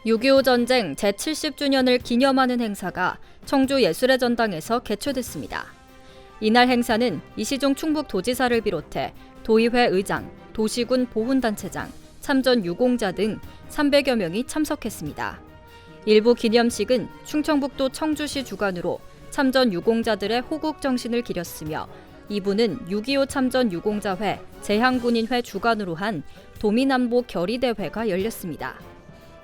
6.25 전쟁 제70주년을 기념하는 행사가 청주 예술의 전당에서 개최됐습니다. 이날 행사는 이시종 충북도지사를 비롯해 도의회 의장, 도시군 보훈단체장, 참전 유공자 등 300여 명이 참석했습니다. 일부 기념식은 충청북도 청주시 주관으로 참전 유공자들의 호국 정신을 기렸으며 2부는 6.25 참전 유공자회 제향군인회 주관으로 한 도민안보 결의대회가 열렸습니다.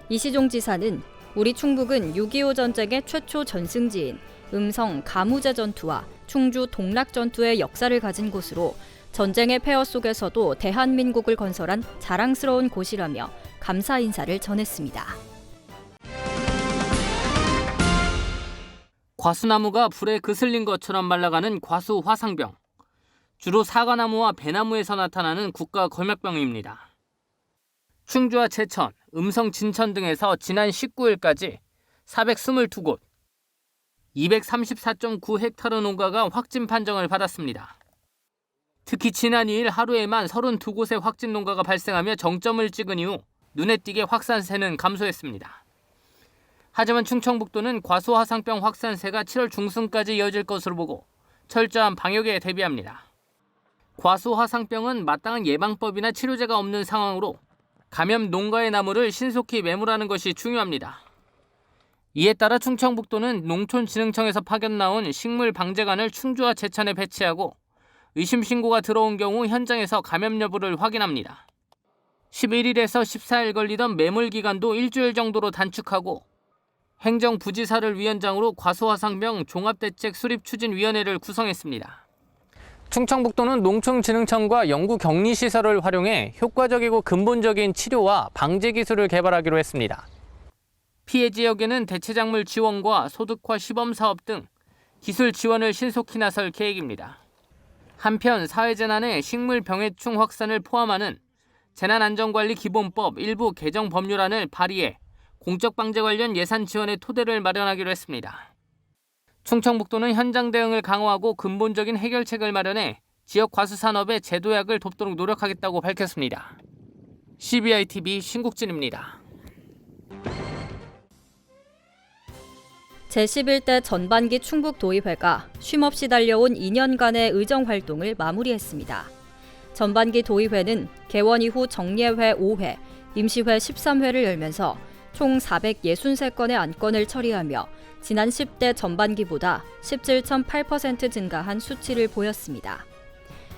이시종 지사는 우리 충북은 6.25 전쟁의 최초 전승지인 음성 가무제 전투와 충주 동락 전투의 역사를 가진 곳으로 전쟁의 폐허 속에서도 대한민국을 건설한 자랑스러운 곳이라며 감사 인사를 전했습니다. 과수나무가 불에 그슬린 것처럼 말라가는 과수 화상병. 주로 사과나무와 배나무에서 나타나는 국가 검역병입니다. 충주와 제천, 음성 진천 등에서 지난 19일까지 422곳, 234.9헥타르 농가가 확진 판정을 받았습니다. 특히 지난 2일 하루에만 32곳의 확진 농가가 발생하며 정점을 찍은 이후 눈에 띄게 확산세는 감소했습니다. 하지만 충청북도는 과수화상병 확산세가 7월 중순까지 이어질 것으로 보고 철저한 방역에 대비합니다. 과수화상병은 마땅한 예방법이나 치료제가 없는 상황으로 감염 농가의 나무를 신속히 매물하는 것이 중요합니다. 이에 따라 충청북도는 농촌진흥청에서 파견 나온 식물방제관을 충주와 제천에 배치하고 의심 신고가 들어온 경우 현장에서 감염 여부를 확인합니다. 11일에서 14일 걸리던 매물 기간도 일주일 정도로 단축하고 행정부지사를 위원장으로 과수화상병 종합대책수립추진위원회를 구성했습니다. 충청북도는 농촌진흥청과 연구격리시설을 활용해 효과적이고 근본적인 치료와 방제 기술을 개발하기로 했습니다. 피해 지역에는 대체작물 지원과 소득화 시범사업 등 기술 지원을 신속히 나설 계획입니다. 한편 사회재난의 식물병해충 확산을 포함하는 재난안전관리기본법 일부 개정 법률안을 발의해 공적방제 관련 예산 지원의 토대를 마련하기로 했습니다. 충청북도는 현장 대응을 강화하고 근본적인 해결책을 마련해 지역 과수산업의 재도약을 돕도록 노력하겠다고 밝혔습니다. CBI-TV 신국진입니다. 제11대 전반기 충북도의회가 쉼없이 달려온 2년간의 의정활동을 마무리했습니다. 전반기 도의회는 개원 이후 정례회 5회, 임시회 13회를 열면서 총 463건의 안건을 처리하며 지난 10대 전반기보다 17.8% 증가한 수치를 보였습니다.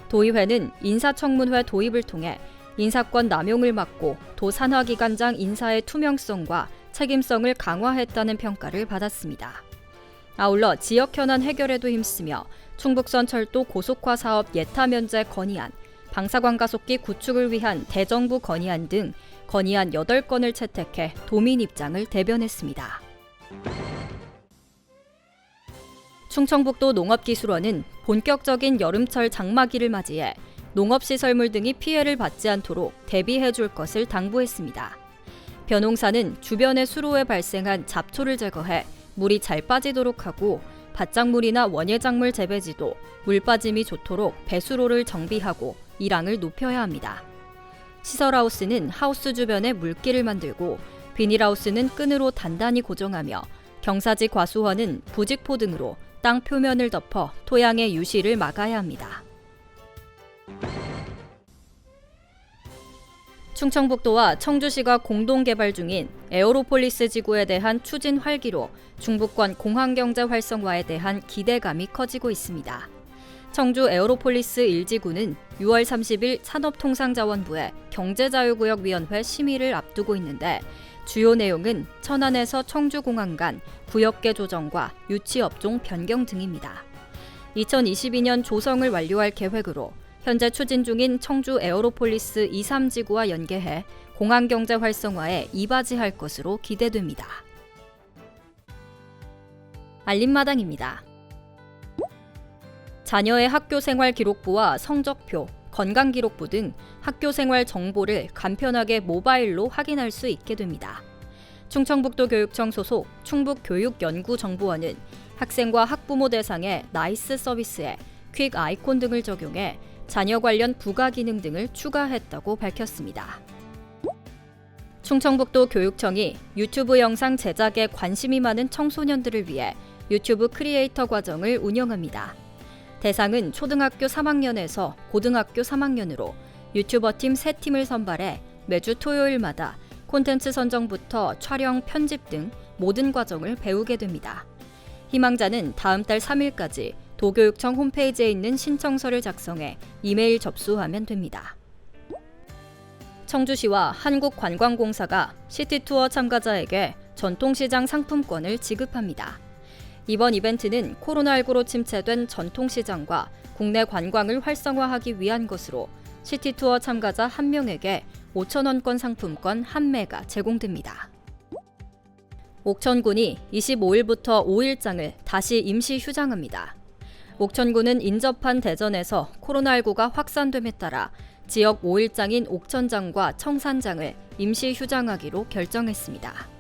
도의회는 인사청문회 도입을 통해 인사권 남용을 막고 도산하기관장 인사의 투명성과 책임성을 강화했다는 평가를 받았습니다. 아울러 지역 현안 해결에도 힘쓰며 충북선 철도 고속화 사업 예타 면제 건의안, 방사관 가속기 구축을 위한 대정부 건의안 등 건의안 8건을 채택해 도민 입장을 대변했습니다. 충청북도 농업기술원은 본격적인 여름철 장마기를 맞이해 농업시설물 등이 피해를 받지 않도록 대비해 줄 것을 당부했습니다. 벼농사는 주변의 수로에 발생한 잡초를 제거해 물이 잘 빠지도록 하고 밭작물이나 원예작물 재배지도 물 빠짐이 좋도록 배수로를 정비하고 일항을 높여야 합니다. 시설하우스는 하우스 주변에 물길을 만들고 비닐하우스는 끈으로 단단히 고정하며 경사지 과수원은 부직포 등으로 땅 표면을 덮어 토양의 유실을 막아야 합니다. 충청북도와 청주시가 공동 개발 중인 에어로폴리스 지구에 대한 추진 활기로 중부권 공항경제 활성화에 대한 기대감이 커지고 있습니다. 청주 에어로폴리스 1지구는 6월 30일 산업통상자원부의 경제자유구역위원회 심의를 앞두고 있는데 주요 내용은 천안에서 청주공항 간 구역계 조정과 유치업종 변경 등입니다. 2022년 조성을 완료할 계획으로 현재 추진 중인 청주 에어로폴리스 2, 3지구와 연계해 공항경제 활성화에 이바지할 것으로 기대됩니다. 알림마당입니다. 자녀의 학교생활 기록부와 성적표, 건강기록부 등 학교생활 정보를 간편하게 모바일로 확인할 수 있게 됩니다. 충청북도 교육청 소속 충북교육연구정보원은 학생과 학부모 대상의 나이스 서비스에 퀵 아이콘 등을 적용해 자녀 관련 부가 기능 등을 추가했다고 밝혔습니다. 충청북도 교육청이 유튜브 영상 제작에 관심이 많은 청소년들을 위해 유튜브 크리에이터 과정을 운영합니다. 대상은 초등학교 3학년에서 고등학교 3학년으로 유튜버 팀 3팀을 선발해 매주 토요일마다 콘텐츠 선정부터 촬영, 편집 등 모든 과정을 배우게 됩니다. 희망자는 다음 달 3일까지 도교육청 홈페이지에 있는 신청서를 작성해 이메일 접수하면 됩니다. 청주시와 한국관광공사가 시티투어 참가자에게 전통시장 상품권을 지급합니다. 이번 이벤트는 코로나19로 침체된 전통시장과 국내 관광을 활성화하기 위한 것으로 시티투어 참가자 1명에게 5,000원권 상품권 1매가 제공됩니다. 옥천군이 25일부터 5일장을 다시 임시 휴장합니다. 옥천군은 인접한 대전에서 코로나19가 확산됨에 따라 지역 5일장인 옥천장과 청산장을 임시 휴장하기로 결정했습니다.